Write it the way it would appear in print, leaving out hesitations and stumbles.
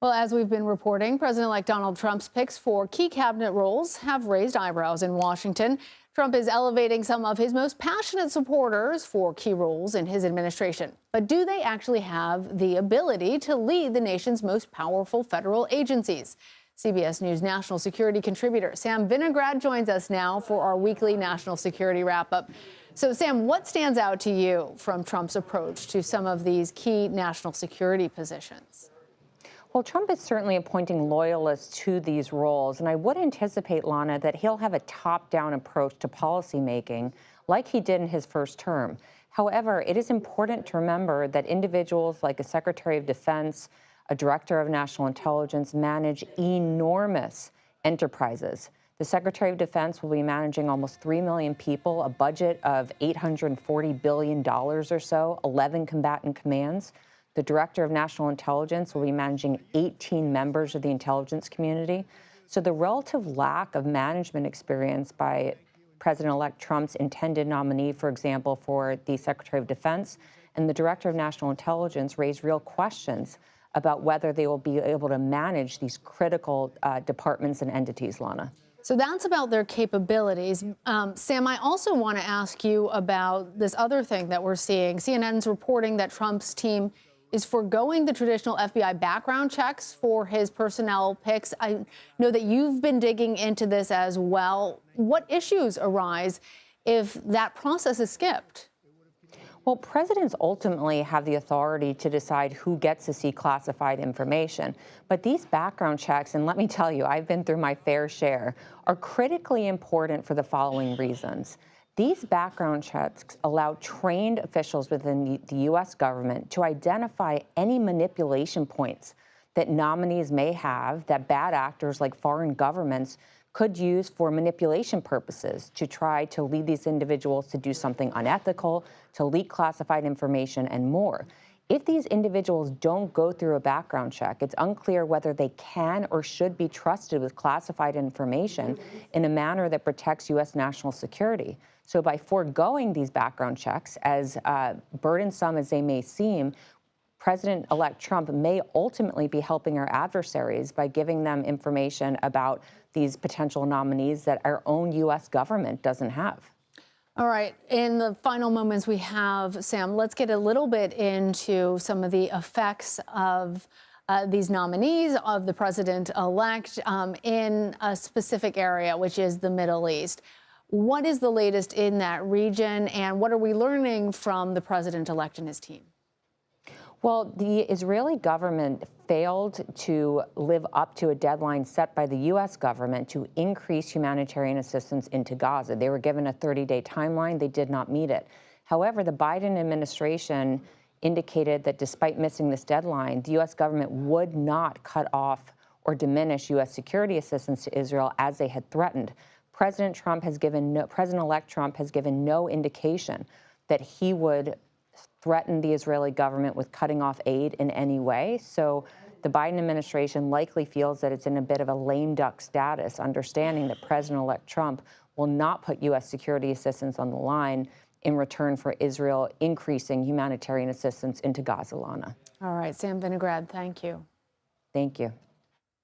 Well, as we've been reporting, President-elect Donald Trump's picks for key cabinet roles have raised eyebrows in Washington. Trump is elevating some of his most passionate supporters for key roles in his administration. But do they actually have the ability to lead the nation's most powerful federal agencies? CBS News national security contributor Sam Vinograd joins us now for our weekly national security wrap-up. So, Sam, what stands out to you from Trump's approach to some of these key national security positions? Well, Trump is certainly appointing loyalists to these roles, and I would anticipate, Lana, that he'll have a top-down approach to policymaking like he did in his first term. However, it is important to remember that individuals like a Secretary of Defense, a Director of National Intelligence manage enormous enterprises. The Secretary of Defense will be managing almost 3 million people, a budget of $840 billion or so, 11 combatant commands. The Director of National Intelligence will be managing 18 members of the intelligence community. So the relative lack of management experience by President-elect Trump's intended nominee, for example, for the Secretary of Defense and the Director of National Intelligence raise real questions about whether they will be able to manage these critical departments and entities, Lana. So that's about their capabilities. Sam, I also want to ask you about this other thing that we're seeing. CNN's reporting that Trump's team is foregoing the traditional FBI background checks for his personnel picks. I know that you've been digging into this as well. What issues arise if that process is skipped? Well, presidents ultimately have the authority to decide who gets to see classified information. But these background checks, and let me tell you, I've been through my fair share, are critically important for the following reasons. These background checks allow trained officials within the U.S. government to identify any manipulation points that nominees may have that bad actors like foreign governments could use for manipulation purposes to try to lead these individuals to do something unethical, to leak classified information, and more. If these individuals don't go through a background check, it's unclear whether they can or should be trusted with classified information in a manner that protects U.S. national security. So by foregoing these background checks, as burdensome as they may seem, President-elect Trump may ultimately be helping our adversaries by giving them information about these potential nominees that our own U.S. government doesn't have. All right. In the final moments we have, Sam, let's get a little bit into some of the effects of these nominees of the president-elect in a specific area, which is the Middle East. What is the latest in that region, and what are we learning from the president-elect and his team? Well, the Israeli government failed to live up to a deadline set by the U.S. government to increase humanitarian assistance into Gaza. They were given a 30-day timeline. They did not meet it. However, the Biden administration indicated that despite missing this deadline, the U.S. government would not cut off or diminish U.S. security assistance to Israel as they had threatened. President-elect Trump has given no indication that he would threaten the Israeli government with cutting off aid in any way. So the Biden administration likely feels that it's in a bit of a lame duck status, understanding that President-elect Trump will not put U.S. security assistance on the line in return for Israel increasing humanitarian assistance into Gaza, Lana. All right, Sam Vinograd, thank you. Thank you.